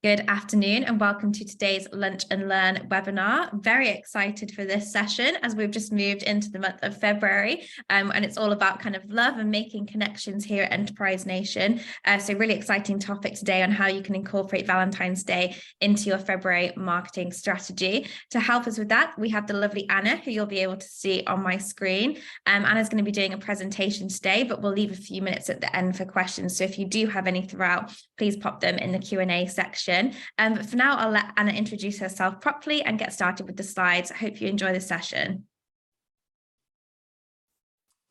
Good afternoon and welcome to today's Lunch and Learn webinar. Very excited for this session as we've just moved into the month of February and it's all about kind of love and making connections here at Enterprise Nation. So really exciting topic today on how you can incorporate Valentine's Day into your February marketing strategy. To help us with that, we have the lovely Anna, who you'll be able to see on my screen. Anna's going to be doing a presentation today, but we'll leave a few minutes at the end for questions. So if you do have any throughout, please pop them in the Q&A section. But for now, I'll let Anna introduce herself properly and get started with the slides. I hope you enjoy the session.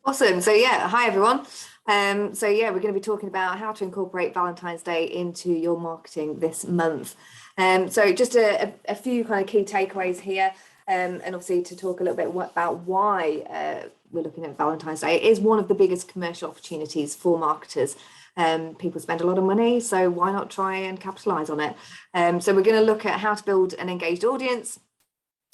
Awesome. So hi everyone. We're going to be talking about how to incorporate Valentine's Day into your marketing this month. So just a few kind of key takeaways here, and obviously to talk a little bit about why we're looking at Valentine's Day. It is one of the biggest commercial opportunities for marketers. People spend a lot of money, so why not try and capitalize on it? So we're going to look at how to build an engaged audience.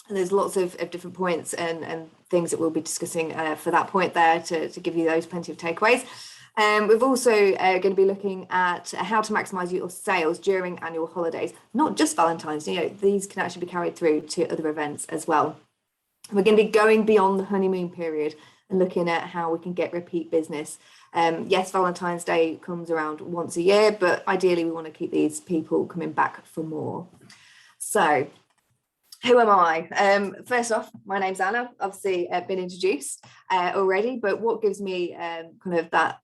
And there's lots of different points and things that we'll be discussing for that point there to give you those plenty of takeaways. We've also going to be looking at how to maximize your sales during annual holidays, not just Valentine's. These can actually be carried through to other events as well. We're going to be going beyond the honeymoon period and looking at how we can get repeat business. Yes, Valentine's Day comes around once a year, but ideally we want to keep these people coming back for more. So who am I? First off, my name's Anna. Obviously, I've been introduced already, but what gives me kind of that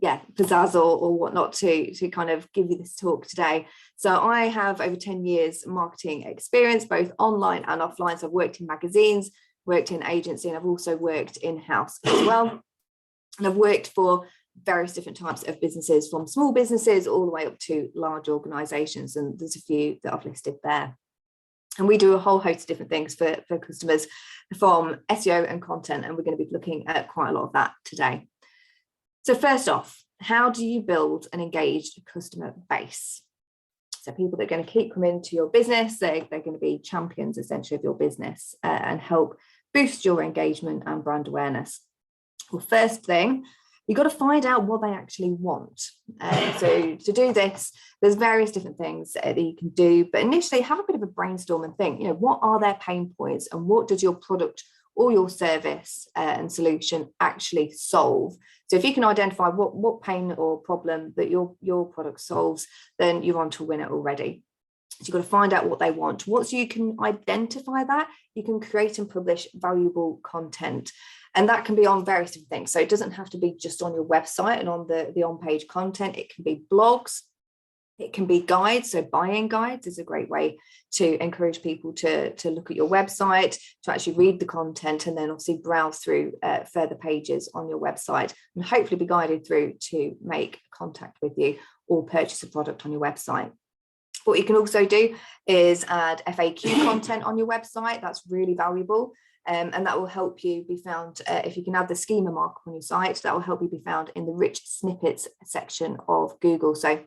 pizzazz or whatnot to kind of give you this talk today. So I have over 10 years marketing experience, both online and offline. So I've worked in magazines, worked in agency, and I've also worked in-house as well. And I've worked for various different types of businesses, from small businesses all the way up to large organizations. And there's a few that I've listed there. And we do a whole host of different things for customers, from SEO and content. And we're going to be looking at quite a lot of that today. So first off, how do you build an engaged customer base? So people that are going to keep coming to your business, they're going to be champions essentially of your business and help boost your engagement and brand awareness. Well, first thing, you've got to find out what they actually want. So to do this, there's various different things that you can do, but initially have a bit of a brainstorm and think, what are their pain points and what does your product or your service and solution actually solve? So if you can identify what pain or problem that your product solves, then you're on to win it already. So you've got to find out what they want. Once you can identify that, you can create and publish valuable content. And that can be on various different things. So it doesn't have to be just on your website and on the on-page content. It can be blogs. It can be guides. So buying guides is a great way to encourage people to look at your website, to actually read the content, and then obviously browse through further pages on your website and hopefully be guided through to make contact with you or purchase a product on your website. What you can also do is add FAQ content on your website. That's really valuable. And that will help you be found, if you can add the schema markup on your site, that will help you be found in the rich snippets section of Google. So if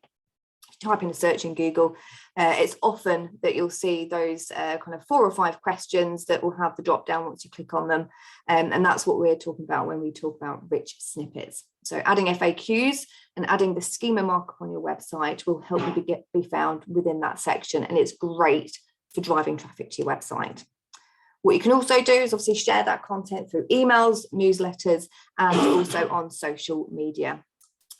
you type in a search in Google, it's often that you'll see those kind of 4 or 5 questions that will have the drop down once you click on them. And that's what we're talking about when we talk about rich snippets. So adding FAQs and adding the schema markup on your website will help you be found within that section. And it's great for driving traffic to your website. What you can also do is obviously share that content through emails, newsletters, and also on social media.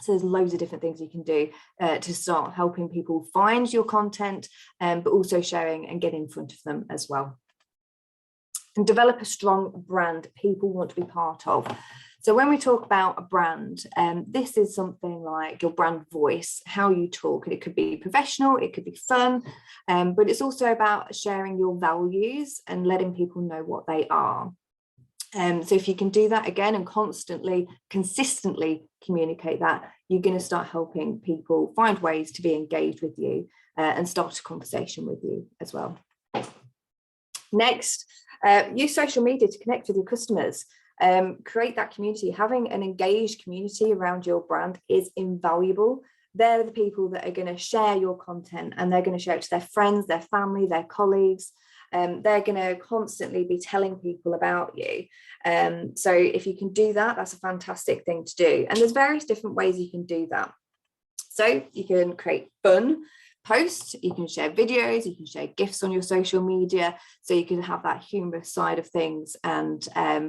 So there's loads of different things you can do to start helping people find your content, but also sharing and get in front of them as well. And develop a strong brand people want to be part of. So when we talk about a brand, this is something like your brand voice, how you talk. It could be professional, it could be fun, but it's also about sharing your values and letting people know what they are. So if you can do that again and consistently communicate that, you're going to start helping people find ways to be engaged with you and start a conversation with you as well. Next, use social media to connect with your customers. Create that community. Having an engaged community around your brand is invaluable. They're the people that are going to share your content, and they're going to share it to their friends, their family, their colleagues. They're going to constantly be telling people about you. So if you can do that, that's a fantastic thing to do. And there's various different ways you can do that. So you can create fun posts, you can share videos, you can share GIFs on your social media, so you can have that humorous side of things, and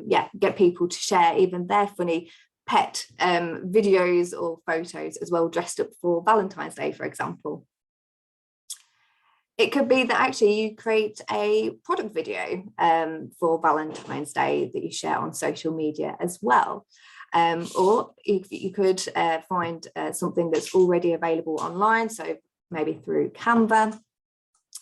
get people to share even their funny pet videos or photos as well, dressed up for Valentine's Day, for example. It could be that actually you create a product video for Valentine's Day that you share on social media as well. Or you could find something that's already available online, so maybe through Canva.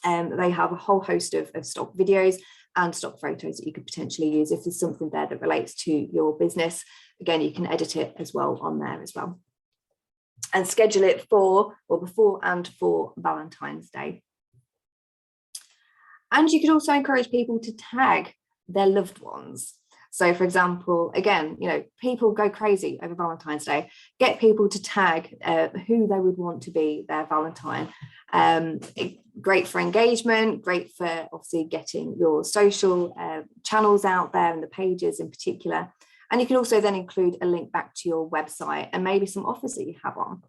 They have a whole host of stock videos and stock photos that you could potentially use if there's something there that relates to your business. Again, you can edit it as well on there as well. And schedule it for, or before and for, Valentine's Day. And you could also encourage people to tag their loved ones. So, for example, again, people go crazy over Valentine's Day. Get people to tag who they would want to be their Valentine. Great for engagement, great for obviously getting your social channels out there, and the pages in particular. And you can also then include a link back to your website and maybe some offers that you have on.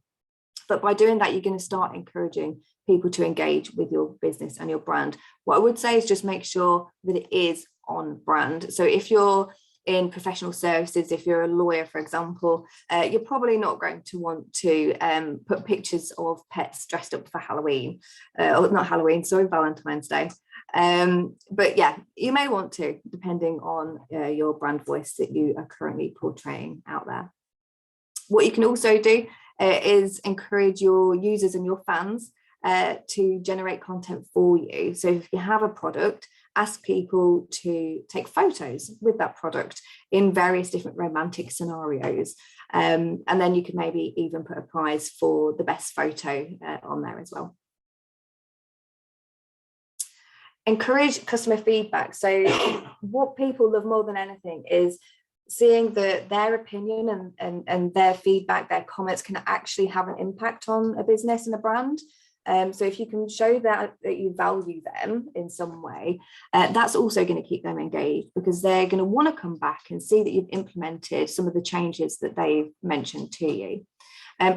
But by doing that, you're going to start encouraging people to engage with your business and your brand. What I would say is just make sure that it is on brand. So if you're in professional services, if you're a lawyer, for example, you're probably not going to want to put pictures of pets dressed up for Halloween, or not Halloween, sorry, Valentine's Day. But yeah, you may want to, depending on your brand voice that you are currently portraying out there. What you can also do is encourage your users and your fans to generate content for you. So if you have a product, ask people to take photos with that product in various different romantic scenarios. And then you can maybe even put a prize for the best photo on there as well. Encourage customer feedback. So what people love more than anything is seeing that their opinion and their feedback, their comments can actually have an impact on a business and a brand. So if you can show that you value them in some way, that's also going to keep them engaged, because they're going to want to come back and see that you've implemented some of the changes that they've mentioned to you.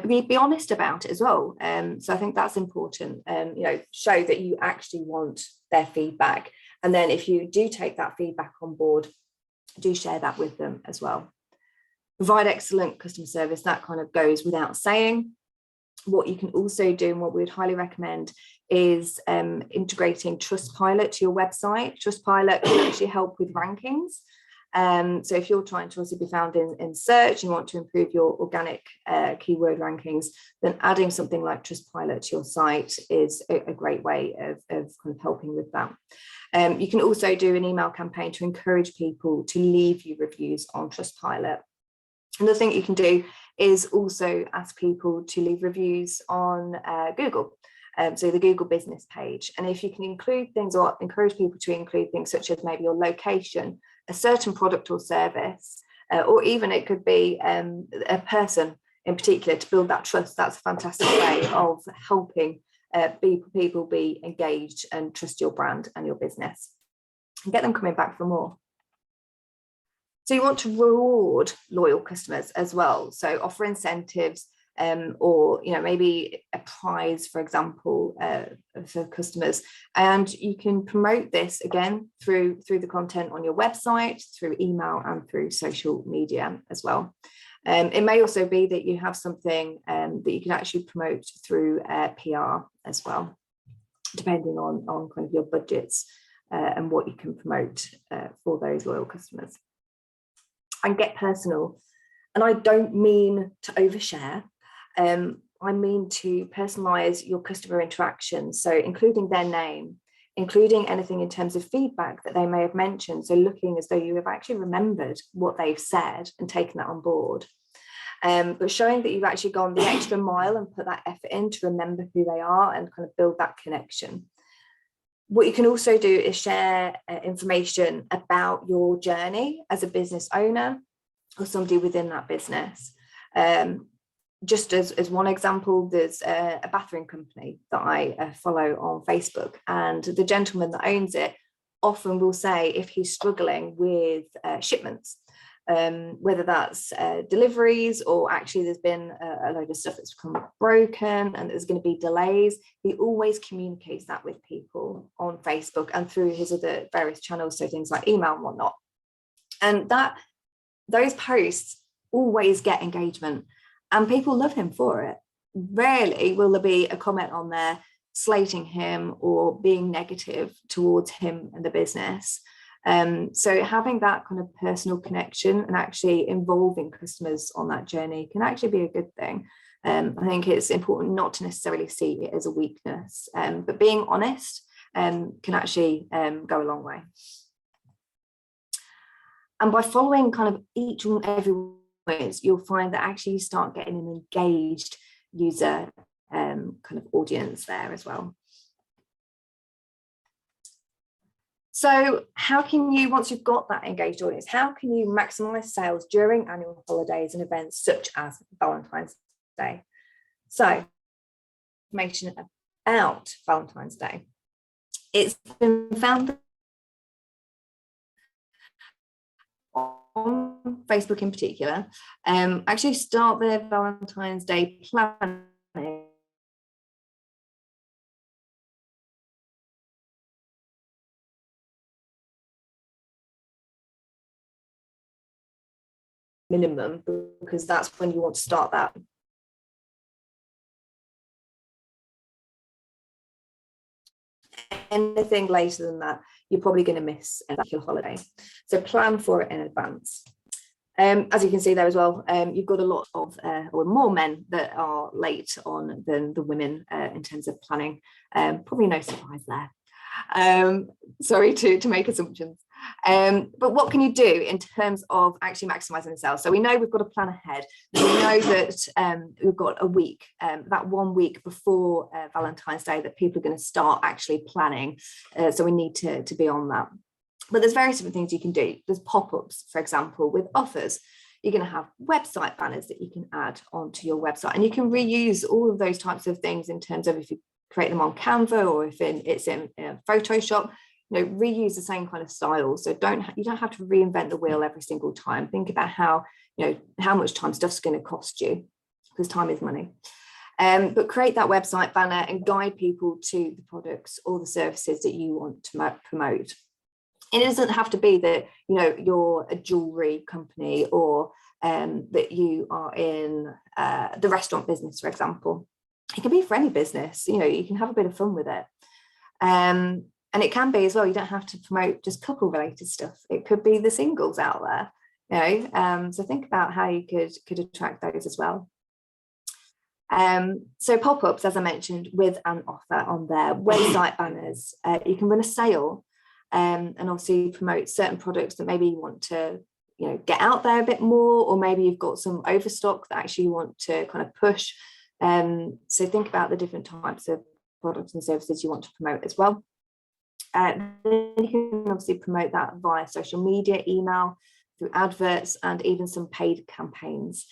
Be honest about it as well. So I think that's important. Show that you actually want their feedback. And then if you do take that feedback on board, do share that with them as well. Provide excellent customer service. That kind of goes without saying. What you can also do, and what we would highly recommend, is integrating Trustpilot to your website. Trustpilot can actually help with rankings. So if you're trying to also be found in search and want to improve your organic keyword rankings, then adding something like Trustpilot to your site is a great way of kind of helping with that. You can also do an email campaign to encourage people to leave you reviews on Trustpilot. Another thing you can do is also ask people to leave reviews on Google, so the Google business page. And if you can include things, or encourage people to include things such as maybe your location, a certain product or service, or even it could be a person in particular, to build that trust, that's a fantastic way of helping people be engaged and trust your brand and your business, and get them coming back for more. So you want to reward loyal customers as well. So offer incentives, or maybe a prize, for example, for customers. And you can promote this again through the content on your website, through email, and through social media as well. It may also be that you have something that you can actually promote through PR as well, depending on kind of your budgets and what you can promote for those loyal customers. And get personal. And I don't mean to overshare. I mean to personalize your customer interactions. So including their name, including anything in terms of feedback that they may have mentioned. So looking as though you have actually remembered what they've said and taken that on board. But showing that you've actually gone the extra mile and put that effort in to remember who they are and kind of build that connection. What you can also do is share information about your journey as a business owner or somebody within that business. Just as one example, there's a bathroom company that I follow on Facebook, and the gentleman that owns it often will say if he's struggling with shipments, whether that's deliveries, or actually there's been a load of stuff that's become broken and there's going to be delays. He always communicates that with people on Facebook and through his other various channels, so things like email and whatnot. And those posts always get engagement, and people love him for it. Rarely will there be a comment on there slating him or being negative towards him and the business. So having that kind of personal connection and actually involving customers on that journey can actually be a good thing. I think it's important not to necessarily see it as a weakness, but being honest can actually go a long way. And by following kind of each and every one, you'll find that actually you start getting an engaged user kind of audience there as well. So how can you, once you've got that engaged audience, how can you maximize sales during annual holidays and events such as Valentine's Day? So information about Valentine's Day. It's been found on Facebook in particular, actually start their Valentine's Day planning minimum, because that's when you want to start that. Anything later than that, you're probably going to miss your holiday. So plan for it in advance. As you can see there as well, you've got a lot of, or more men that are late on than the women in terms of planning. Probably no surprise there. Sorry to make assumptions. But what can you do in terms of actually maximising the sales? So we know we've got to plan ahead. We know that we've got a week, that 1 week before Valentine's Day, that people are going to start actually planning. So we need to be on that. But there's various different things you can do. There's pop-ups, for example, with offers. You're going to have website banners that you can add onto your website, and you can reuse all of those types of things in terms of if you create them on Canva or if it's in Photoshop. Reuse the same kind of style. So you don't have to reinvent the wheel every single time. Think about how much time stuff's going to cost you, because time is money. But create that website banner and guide people to the products or the services that you want to promote. It doesn't have to be that you're a jewelry company or that you are in the restaurant business, for example. It can be for any business. You can have a bit of fun with it. And it can be as well, you don't have to promote just couple related stuff. It could be the singles out there, so think about how you could attract those as well. So pop-ups, as I mentioned, with an offer on their website banners. You can run a sale and obviously promote certain products that maybe you want to get out there a bit more, or maybe you've got some overstock that actually you want to kind of push. So think about the different types of products and services you want to promote as well. Then you can obviously promote that via social media, email, through adverts, and even some paid campaigns.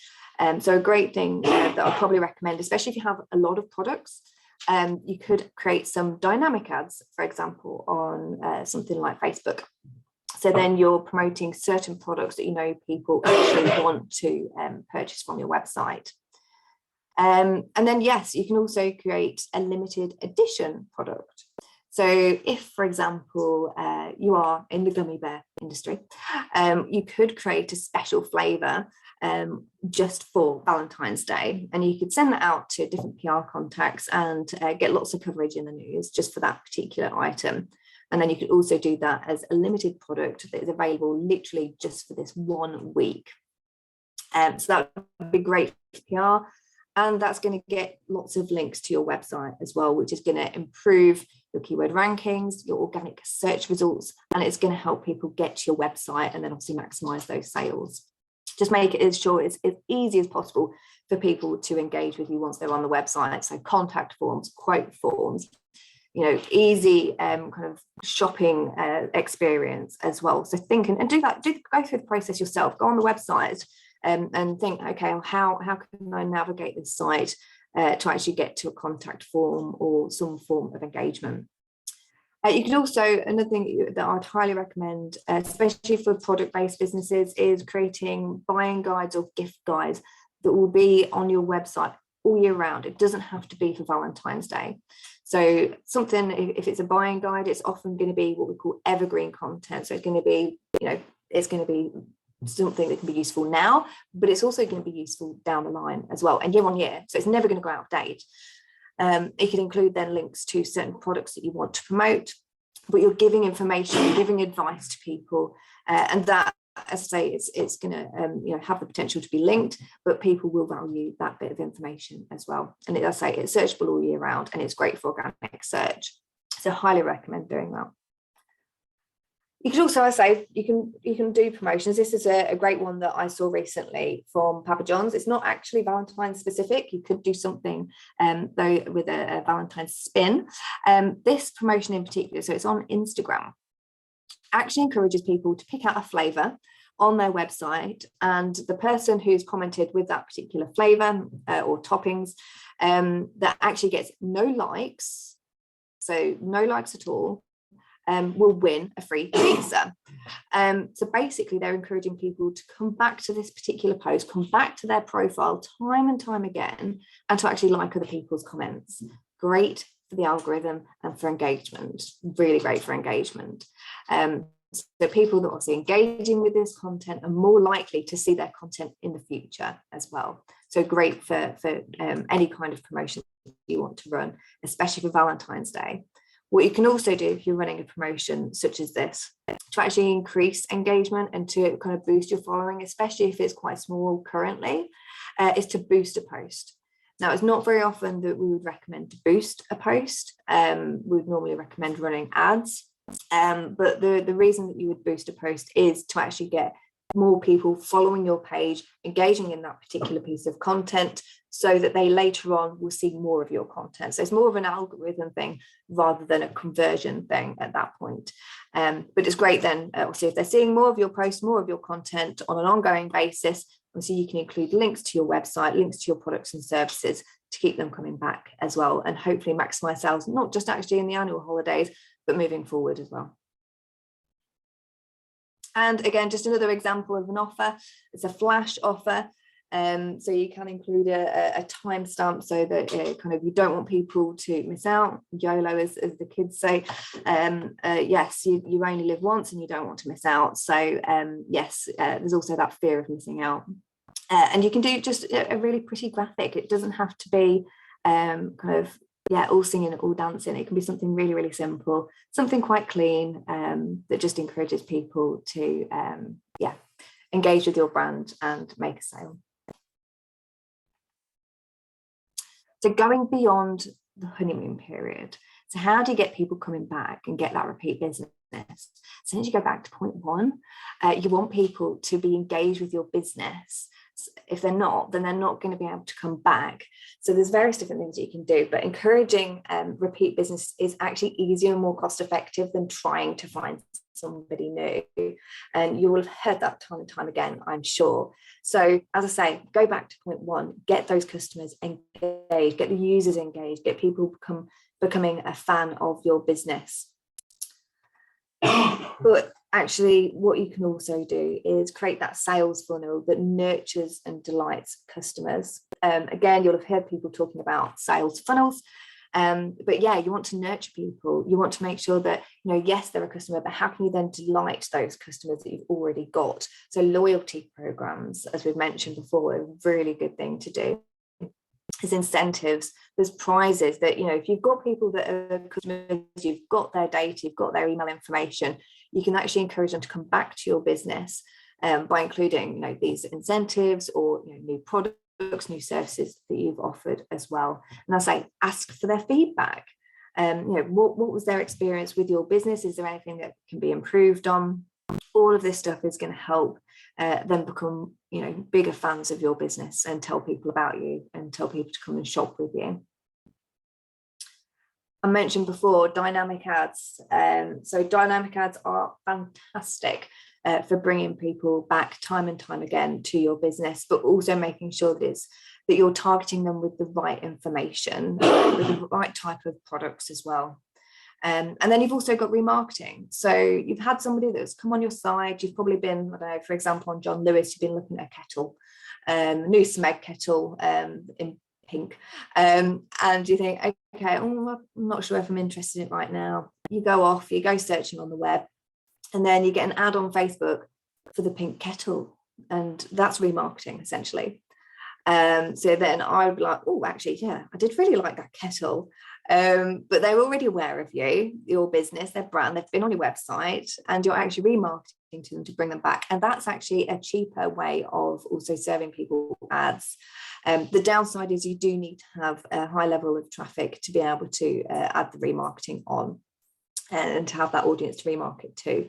So a great thing that I'd probably recommend, especially if you have a lot of products, you could create some dynamic ads, for example, on something like Facebook. So then you're promoting certain products that people actually want to purchase from your website. And then, yes, you can also create a limited edition product. So if, for example, you are in the gummy bear industry, you could create a special flavour just for Valentine's Day, and you could send that out to different PR contacts and get lots of coverage in the news just for that particular item. And then you could also do that as a limited product that is available literally just for this 1 week. So that would be great for PR, and that's going to get lots of links to your website as well, which is going to improve your keyword rankings, your organic search results, and it's going to help people get to your website and then obviously maximize those sales. Just make it as easy as possible for people to engage with you once they're on the website. So contact forms, quote forms, easy kind of shopping experience as well. So think and do that. Go through the process yourself. Go on the website and think, okay, how can I navigate this site to actually get to a contact form or some form of engagement. You can also, another thing that I'd highly recommend, especially for product-based businesses, is creating buying guides or gift guides that will be on your website all year round. It doesn't have to be for Valentine's Day. So something, if it's a buying guide, it's often going to be what we call evergreen content. So it's going to be, it's going to be something that can be useful now, but it's also going to be useful down the line as well, and year on year. So it's never going to go out of date. It can include then links to certain products that you want to promote, but you're giving information, you're giving advice to people, and that, as I say, it's going to have the potential to be linked, but people will value that bit of information as well. And as I say, it's searchable all year round, and it's great for organic search. So highly recommend doing that. You can also, as I say, you can do promotions. This is a great one that I saw recently from Papa John's. It's not actually Valentine specific. You could do something though with a Valentine spin. This promotion in particular, so it's on Instagram, actually encourages people to pick out a flavour on their website, and the person who's commented with that particular flavour or toppings that actually gets no likes, so no likes at all, will win a free pizza. So basically they're encouraging people to come back to this particular post, come back to their profile time and time again, and to actually like other people's comments. Great for the algorithm and for engagement, really great for engagement. So people that are obviously engaging with this content are more likely to see their content in the future as well. So great for any kind of promotion you want to run, especially for Valentine's Day. What you can also do if you're running a promotion such as this, to actually increase engagement and to kind of boost your following, especially if it's quite small currently, is to boost a post. Now, it's not very often that we would recommend to boost a post. We would normally recommend running ads. But the reason that you would boost a post is to actually get more people following your page, engaging in that particular piece of content, so that they later on will see more of your content. So it's more of an algorithm thing rather than a conversion thing at that point. But it's great then, obviously, if they're seeing more of your posts, more of your content on an ongoing basis, obviously you can include links to your website, links to your products and services to keep them coming back as well, and hopefully maximize sales, not just actually in the annual holidays, but moving forward as well. And again, just another example of an offer. It's a flash offer. So you can include a timestamp so that kind of you don't want people to miss out. YOLO, as the kids say. Yes, you only live once and you don't want to miss out. So yes, there's also that fear of missing out. And you can do just a really pretty graphic. It doesn't have to be kind of, all singing, all dancing. It can be something really, really simple, something quite clean, that just encourages people to, engage with your brand and make a sale. So going beyond the honeymoon period, so how do you get people coming back and get that repeat business? So as you go back to point one, you want people to be engaged with your business. If they're not, then they're not going to be able to come back. So there's various different things you can do, but encouraging repeat business is actually easier and more cost effective than trying to find somebody new. And you will have heard that time and time again, I'm sure. So as I say, go back to point one, get those customers engaged, get the users engaged, get people becoming a fan of your business. But actually, what you can also do is create that sales funnel that nurtures and delights customers. Again, you'll have heard people talking about sales funnels. But yeah, you want to nurture people. You want to make sure that, yes, they're a customer, but how can you then delight those customers that you've already got? So loyalty programs, as we've mentioned before, are a really good thing to do. There's incentives, there's prizes that, if you've got people that are customers, you've got their data, you've got their email information, you can actually encourage them to come back to your business by including, these incentives or new products, new services that you've offered as well. And I say, ask for their feedback. What was their experience with your business? Is there anything that can be improved on? All of this stuff is going to help them become, bigger fans of your business and tell people about you and tell people to come and shop with you. I mentioned before dynamic ads. So dynamic ads are fantastic for bringing people back time and time again to your business, but also making sure that you're targeting them with the right information, with the right type of products as well. And then you've also got remarketing. So you've had somebody that's come on your site. You've probably been, I don't know, for example, on John Lewis, you've been looking at a kettle, new Smeg kettle in pink. And you think, okay, I'm not sure if I'm interested in it right now. You go off, you go searching on the web, and then you get an ad on Facebook for the pink kettle. And that's remarketing essentially. So then I would be like, oh, actually, yeah, I did really like that kettle. But they're already aware of you, your business, their brand, they've been on your website, and you're actually remarketing to them to bring them back. And that's actually a cheaper way of also serving people ads. The downside is you do need to have a high level of traffic to be able to add the remarketing on and to have that audience to remarket to.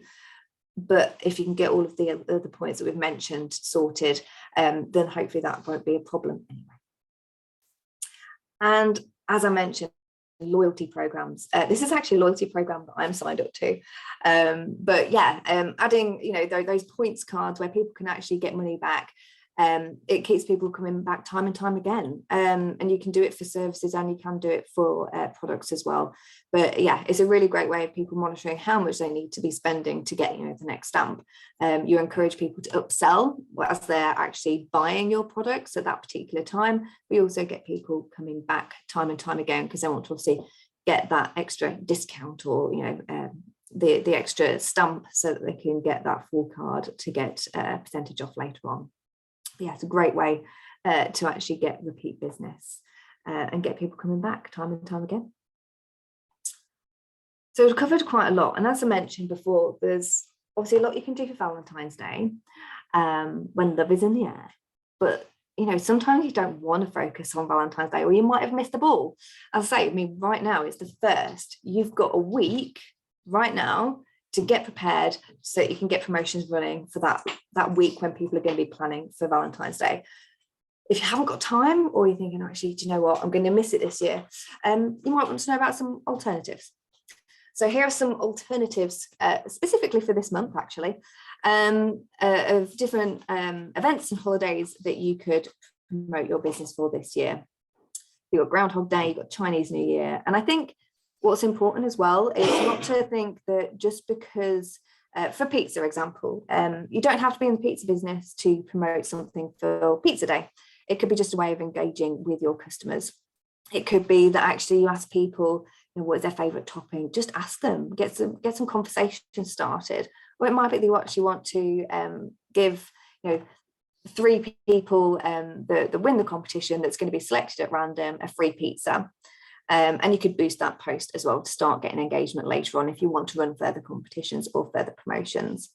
But if you can get all of the other points that we've mentioned sorted, then hopefully that won't be a problem anyway. And as I mentioned, loyalty programs. This is actually a loyalty program that I'm signed up to. But yeah, adding, you know, those points cards where people can actually get money back. It keeps people coming back time and time again. And you can do it for services and you can do it for products as well. But yeah, it's a really great way of people monitoring how much they need to be spending to get, you know, the next stamp. You encourage people to upsell as they're actually buying your products at that particular time. We also get people coming back time and time again because they want to obviously get that extra discount or, you know, the extra stamp so that they can get that full card to get a percentage off later on. But yeah, it's a great way to actually get repeat business and get people coming back time and time again. So we've covered quite a lot. And as I mentioned before, there's obviously a lot you can do for Valentine's Day when love is in the air. But, you know, sometimes you don't want to focus on Valentine's Day, or you might have missed the ball. As I say, I mean, right now it's the 1st. You've got a week right now to get prepared so that you can get promotions running for that week when people are going to be planning for Valentine's Day. If you haven't got time, or you're thinking, actually, do you know what, I'm going to miss it this year, you might want to know about some alternatives. So here are some alternatives specifically for this month, actually, of different events and holidays that you could promote your business for this year. You've got Groundhog Day, you've got Chinese New Year. And I think what's important as well is not to think that just because, for pizza example, you don't have to be in the pizza business to promote something for Pizza Day. It could be just a way of engaging with your customers. It could be that actually you ask people, you know, what is their favorite topping? Just ask them, get some conversation started. Or it might be that you actually want to give, you know, 3 people that win the competition that's going to be selected at random a free pizza. And you could boost that post as well to start getting engagement later on if you want to run further competitions or further promotions.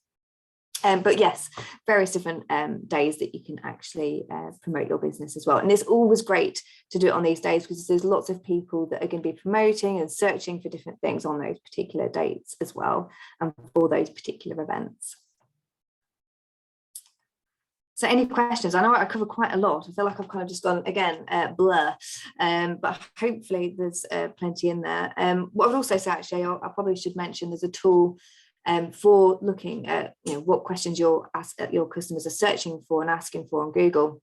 But yes, various different days that you can actually promote your business as well. And it's always great to do it on these days because there's lots of people that are going to be promoting and searching for different things on those particular dates as well, and for those particular events. So any questions? I know I cover quite a lot. I feel like I've kind of just gone, again, blur, but hopefully there's plenty in there. What I would also say, actually, I probably should mention there's a tool for looking at, you know, what questions your customers are searching for and asking for on Google.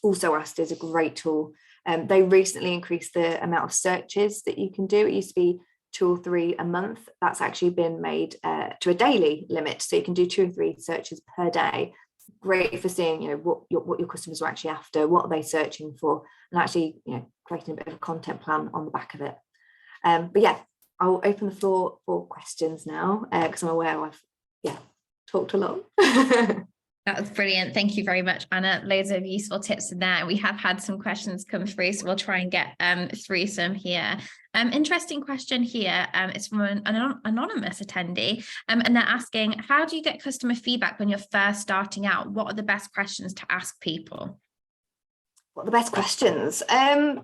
Also Asked is a great tool. They recently increased the amount of searches that you can do. It used to be 2 or 3 a month. That's actually been made to a daily limit, so you can do 2 or 3 searches per day. Great for seeing, you know, what your customers are actually after, what are they searching for, and actually, you know, creating a bit of a content plan on the back of it. But yeah, I'll open the floor for questions now because I'm aware I've talked a lot. That was brilliant. Thank you very much, Anna. Loads of useful tips in there. We have had some questions come through, so we'll try and get through some here. Interesting question here. It's from an anonymous attendee, and they're asking, how do you get customer feedback when you're first starting out? What are the best questions to ask people? What are the best questions?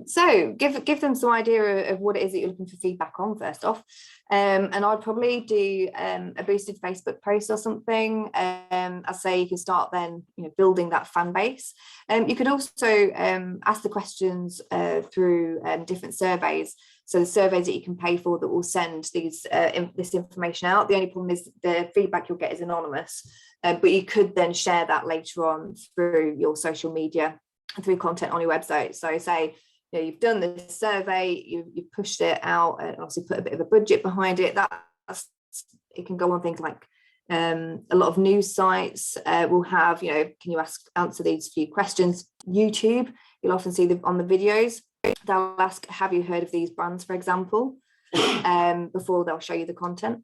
So give them some idea of what it is that you're looking for feedback on first off. And I'd probably do a boosted Facebook post or something. I say you can start then, you know, building that fan base. You could also ask the questions through different surveys. So the surveys that you can pay for that will send this information out. The only problem is the feedback you'll get is anonymous, but you could then share that later on through your social media, through content on your website. So say you know, you've done this survey, you've pushed it out, and obviously put a bit of a budget behind it. It can go on things like a lot of news sites will have, you know, can you answer these few questions? YouTube, you'll often see on the videos, they'll ask, have you heard of these brands, for example, before they'll show you the content.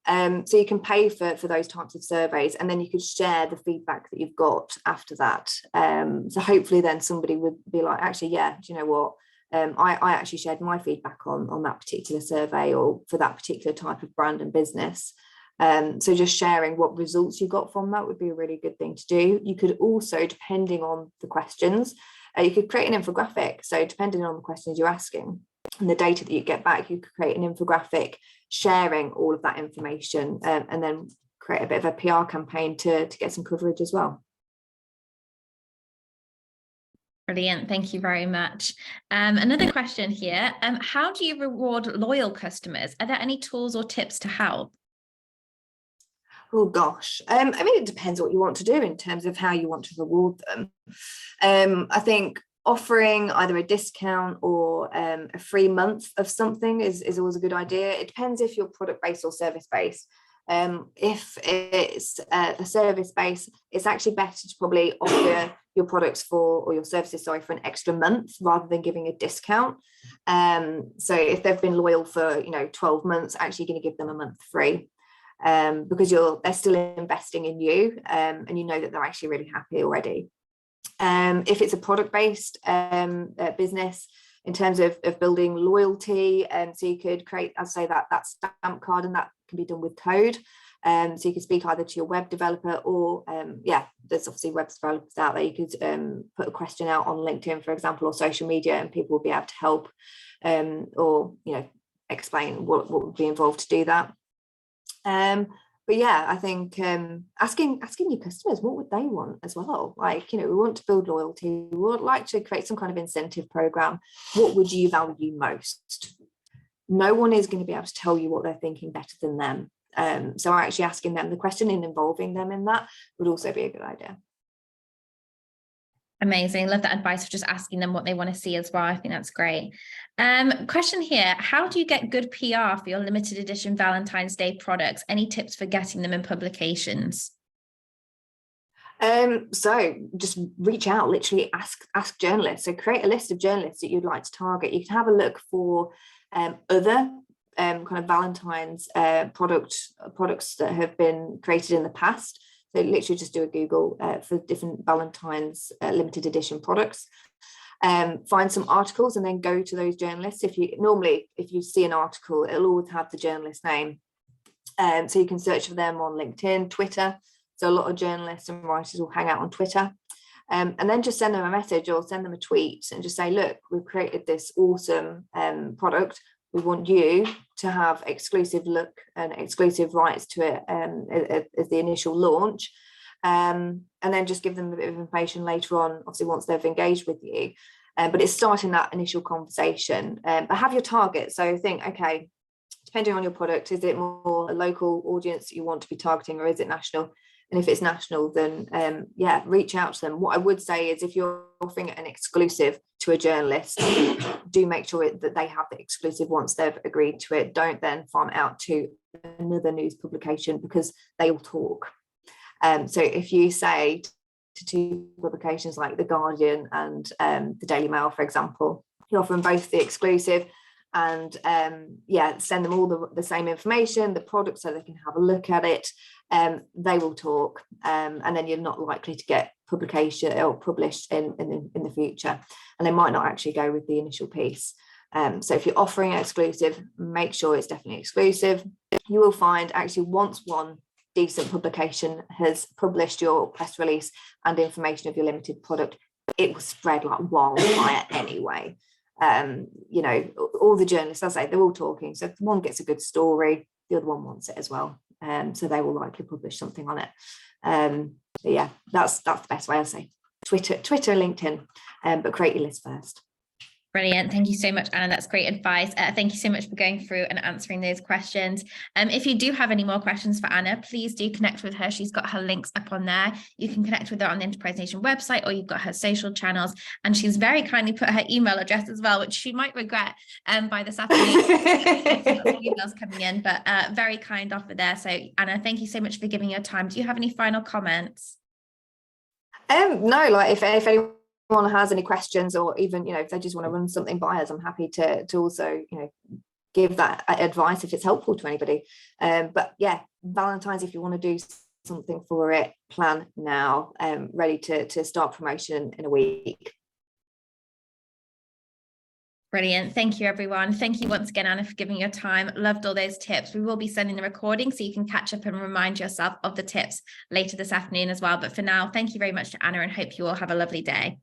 So you can pay for those types of surveys, and then you could share the feedback that you've got after that. So hopefully then somebody would be like, actually, yeah, do you know what? I actually shared my feedback on that particular survey or for that particular type of brand and business. So just sharing what results you got from that would be a really good thing to do. You could also, depending on the questions, you could create an infographic. So depending on the questions you're asking and the data that you get back, you could create an infographic sharing all of that information, and then create a bit of a PR campaign to get some coverage as well. Brilliant. Thank you very much. Another question here. How do you reward loyal customers? Are there any tools or tips to help? Oh gosh, I mean, it depends what you want to do in terms of how you want to reward them. I think offering either a discount or a free month of something is always a good idea. It depends if you're product based or service based. If it's a service base, it's actually better to probably offer your products or your services, sorry, for an extra month rather than giving a discount. So if they've been loyal for 12 months, actually going to give them a month free, because they're still investing in you, and you know that they're actually really happy already. If it's a product-based business, in terms of building loyalty, so you could create, I'd say, that stamp card, and that can be done with code. So you could speak either to your web developer or there's obviously web developers out there. You could put a question out on LinkedIn, for example, or social media, and people will be able to help, or explain what would be involved to do that. But yeah, I think asking your customers what would they want as well. Like, we want to build loyalty. We would like to create some kind of incentive program. What would you value most? No one is going to be able to tell you what they're thinking better than them. So actually asking them the question and involving them in that would also be a good idea. Amazing. Love that advice of just asking them what they want to see as well. I think that's great. Question here. How do you get good PR for your limited edition Valentine's Day products? Any tips for getting them in publications? So just reach out, literally ask journalists. So create a list of journalists that you'd like to target. You can have a look for other kind of Valentine's products that have been created in the past. So literally just do a Google for different Valentine's limited edition products. Find some articles and then go to those journalists. If you see an article, it'll always have the journalist name. So you can search for them on LinkedIn, Twitter. So a lot of journalists and writers will hang out on Twitter. And then just send them a message or send them a tweet and just say, look, we've created this awesome product. We want you to have exclusive look and exclusive rights to it as the initial launch. And then just give them a bit of information later on, obviously once they've engaged with you. But it's starting that initial conversation. But have your target. So think, okay, depending on your product, is it more a local audience that you want to be targeting, or is it national? And if it's national, then reach out to them. What I would say is, if you're offering an exclusive to a journalist, do make sure that they have the exclusive once they've agreed to it. Don't then farm it out to another news publication, because they will talk. So if you say to two publications like The Guardian and the Daily Mail, for example, you offer them both the exclusive, and send them all the same information, the product, so they can have a look at it. They will talk, and then you're not likely to get publication or published in the future, and they might not actually go with the initial piece. So if you're offering an exclusive, make sure it's definitely exclusive. You will find, actually, once one decent publication has published your press release and information of your limited product, it will spread like wildfire anyway. All the journalists, as I say, they're all talking. So if one gets a good story, the other one wants it as well. So they will likely publish something on it. But yeah, that's the best way, I say. Twitter, LinkedIn, but create your list first. Brilliant. Thank you so much, Anna. That's great advice. Thank you so much for going through and answering those questions. If you do have any more questions for Anna, please do connect with her. She's got her links up on there. You can connect with her on the Enterprise Nation website, or you've got her social channels. And she's very kindly put her email address as well, which she might regret by this afternoon. Emails coming in, but very kind offer there. So Anna, thank you so much for giving your time. Do you have any final comments? No, like if anyone has any questions, or even, you know, if they just want to run something by us, I'm happy to also, you know, give that advice if it's helpful to anybody. But yeah, Valentine's, if you want to do something for it, plan now, ready to start promotion in a week. Brilliant. Thank you, everyone. Thank you once again, Anna, for giving your time. Loved all those tips. We will be sending the recording so you can catch up and remind yourself of the tips later this afternoon as well. But for now, thank you very much to Anna, and hope you all have a lovely day.